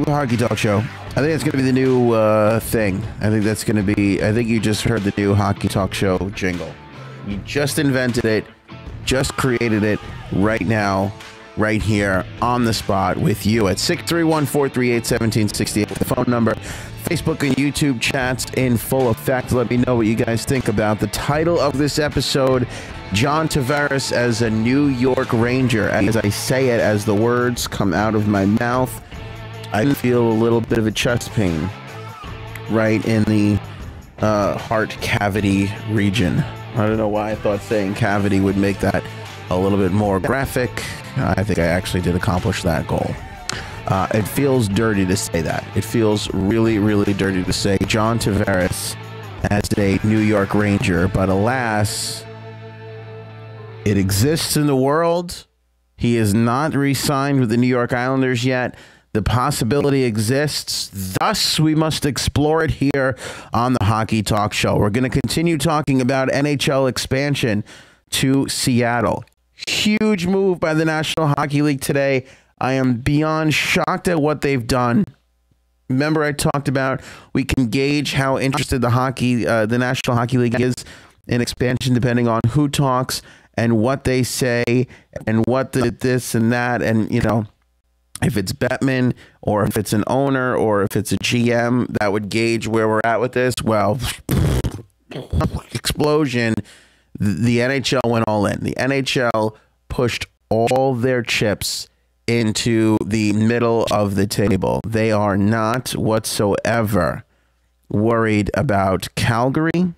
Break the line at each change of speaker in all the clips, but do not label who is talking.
Hockey Talk Show. I think it's going to be the new thing. I think you just heard the new Hockey Talk Show jingle. You just invented it, just created it right now, right here on the spot with you at 631-438-1768. The phone number, Facebook and YouTube chats in full effect. Let me know what you guys think about the title of this episode, John Tavares as a New York Ranger. As I say it, as the words come out of my mouth, I feel a little bit of a chest pain right in the heart cavity region. I don't know why I thought saying cavity would make that a little bit more graphic. I think I actually did accomplish that goal. It feels dirty to say that. It feels really, really dirty to say John Tavares as a New York Ranger, but alas, it exists in the world. He is not re-signed with the New York Islanders yet. The possibility exists. Thus, we must explore it here on the Hockey Talk Show. We're going to continue talking about NHL expansion to Seattle. Huge move by the National Hockey League today. I am beyond shocked at what they've done. Remember, I talked about we can gauge how interested the National Hockey League is in expansion depending on who talks and what they say and what this and that, and you know, if it's Bettman or if it's an owner or if it's a GM, that would gauge where we're at with this. Well, explosion. The NHL went all in. The NHL pushed all their chips into the middle of the table. They are not whatsoever worried about Calgary.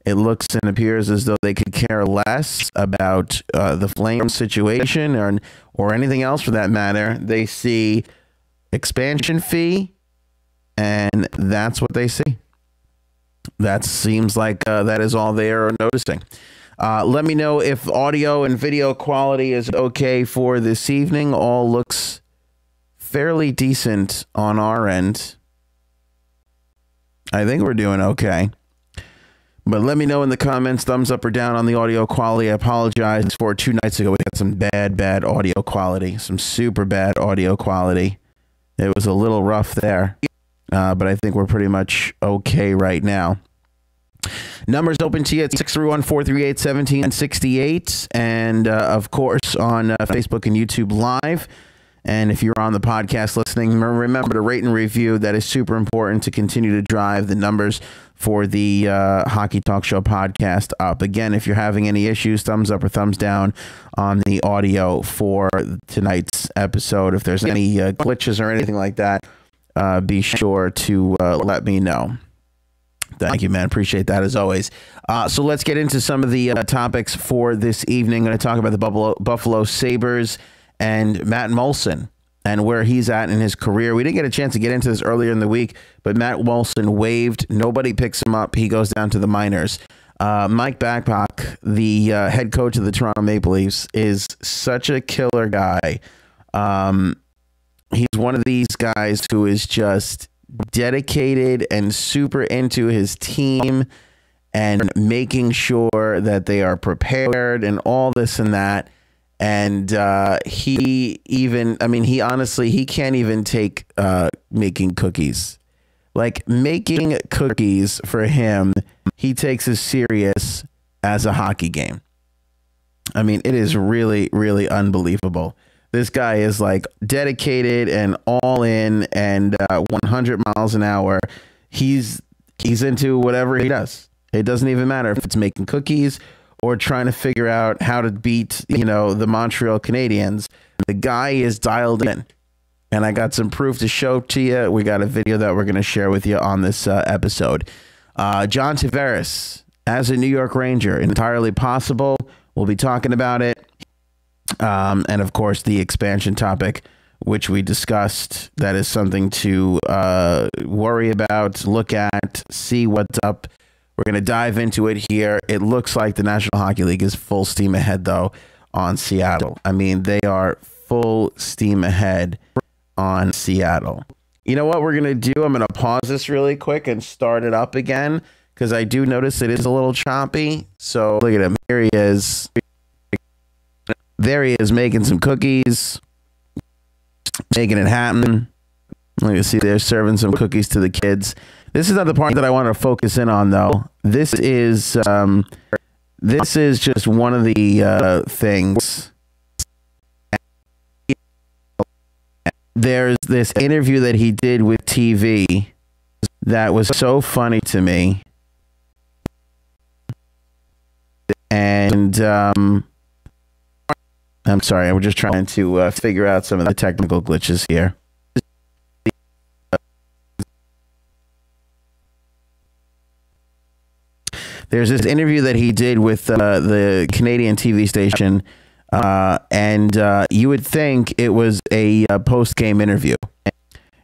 It looks and appears as though they could care less about the Flames situation or anything else for that matter. They see expansion fee, and that's what they see. That seems like that is all they are noticing. Let me know if audio and video quality is okay for this evening. All looks fairly decent on our end. I think we're doing okay. But let me know in the comments, thumbs up or down on the audio quality. I apologize for 2 nights ago. We had some bad audio quality, some super bad audio quality. It was a little rough there, but I think we're pretty much okay right now. Numbers open to you at 631-438-1768, and of course on Facebook and YouTube Live. And if you're on the podcast listening, remember to rate and review. That is super important to continue to drive the numbers for the Hockey Talk Show podcast up. Again, if you're having any issues, thumbs up or thumbs down on the audio for tonight's episode. If there's any glitches or anything like that, be sure to let me know. Thank you, man. Appreciate that as always. So let's get into some of the topics for this evening. I'm going to talk about the Buffalo Sabres and Matt Moulson and where he's at in his career. We didn't get a chance to get into this earlier in the week, but Matt Moulson waived. Nobody picks him up. He goes down to the minors. Mike Babcock, the head coach of the Toronto Maple Leafs, is such a killer guy. He's one of these guys who is just dedicated and super into his team and making sure that they are prepared and all this and that. And he can't even take making cookies. Like, making cookies for him, he takes as serious as a hockey game. I mean, it is really, really unbelievable. This guy is like dedicated and all in and 100 miles an hour. He's into whatever he does. It doesn't even matter if it's making cookies or trying to figure out how to beat, the Montreal Canadiens. The guy is dialed in. And I got some proof to show to you. We got a video that we're going to share with you on this episode. John Tavares as a New York Ranger, entirely possible. We'll be talking about it. And of course, the expansion topic, which we discussed, that is something to worry about, look at, see what's up. We're going to dive into it here. It looks like the National Hockey League is full steam ahead, though, on Seattle. I mean, they are full steam ahead on Seattle. You know what we're going to do? I'm going to pause this really quick and start it up again, because I do notice it is a little choppy. So look at him. Here he is. There he is making some cookies. making it happen. You see, they're serving some cookies to the kids. This is not the part that I want to focus in on, though. This is just one of the things. There's this interview that he did with TV that was so funny to me. And I'm sorry, I'm just trying to figure out some of the technical glitches here. There's this interview that he did with the Canadian TV station, and you would think it was a post-game interview.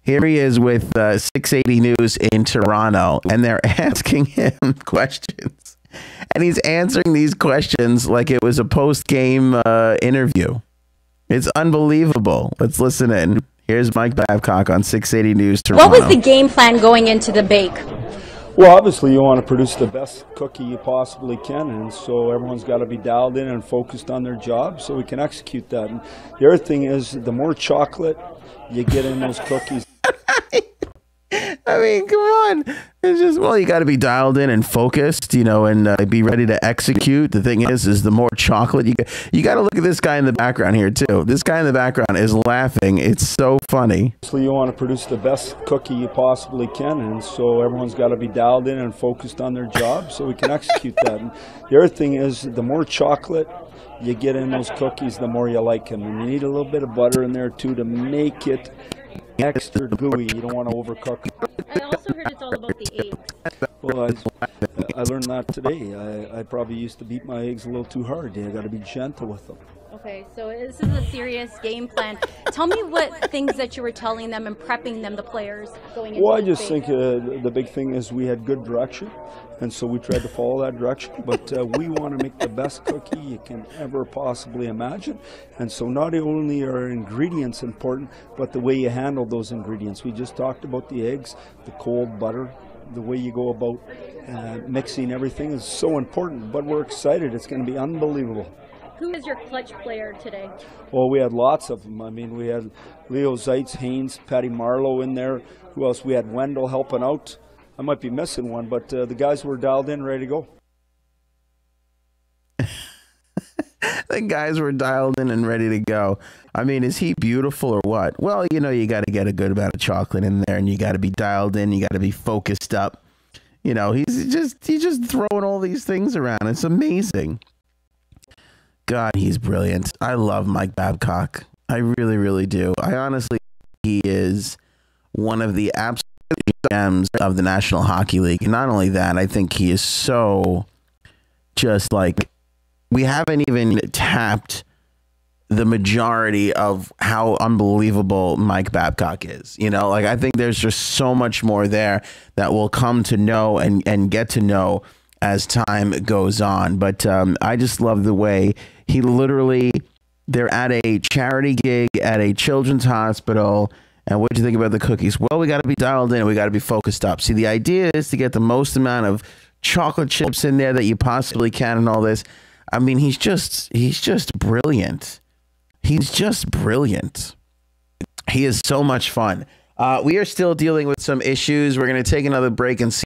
Here he is with 680 News in Toronto, and they're asking him questions. And he's answering these questions like it was a post-game interview. It's unbelievable. Let's listen in. Here's Mike Babcock on 680 News Toronto.
What was the game plan going into the bake?
Well, obviously you want to produce the best cookie you possibly can, and so everyone's got to be dialed in and focused on their job so we can execute that. And the other thing is, the more chocolate you get in those cookies.
I mean, come on. It's just, well, you got to be dialed in and focused, you know, and be ready to execute. The thing is the more chocolate you got to look at this guy in the background here too. This guy in the background is laughing. It's so funny.
So you want to produce the best cookie you possibly can, and so everyone's got to be dialed in and focused on their job so we can execute that. And the other thing is, the more chocolate you get in those cookies, the more you like them. And you need a little bit of butter in there too to make it extra gooey. You don't want to overcook.
I also heard it's all about the eggs.
Well, I learned that today. I probably used to beat my eggs a little too hard. You got to be gentle with them.
Okay, so this is a serious game plan. Tell me what things that you were telling them and prepping them, the players, going into
Well, I
this
just
bake.
think the big thing is we had good direction, and so we tried to follow that direction. But we want to make the best cookie you can ever possibly imagine. And so not only are ingredients important, but the way you handle those ingredients. We just talked about the eggs, the cold butter, the way you go about mixing everything is so important. But we're excited. It's going to be unbelievable.
Who is your clutch player today?
Well, we had lots of them. I mean, we had Leo Zeitz, Haynes, Patty Marlowe in there. Who else? We had Wendell helping out. I might be missing one, but the guys were dialed in, ready to go.
The guys were dialed in and ready to go. I mean, is he beautiful or what? Well, you know, you got to get a good amount of chocolate in there, and you got to be dialed in. You got to be focused up. You know, he's just throwing all these things around. It's amazing. God, he's brilliant. I love Mike Babcock. I really, really do. I honestly, he is one of the absolute gems of the National Hockey League. And not only that, I think he is so just like, we haven't even tapped the majority of how unbelievable Mike Babcock is. You know, like, I think there's just so much more there that we'll come to know and get to know as time goes on. But I just love the way he literally, they're at a charity gig at a children's hospital. And what do you think about the cookies? Well, we got to be dialed in. We got to be focused up. See, the idea is to get the most amount of chocolate chips in there that you possibly can and all this. I mean, he's just brilliant. He's just brilliant. He is so much fun. We are still dealing with some issues. We're going to take another break and see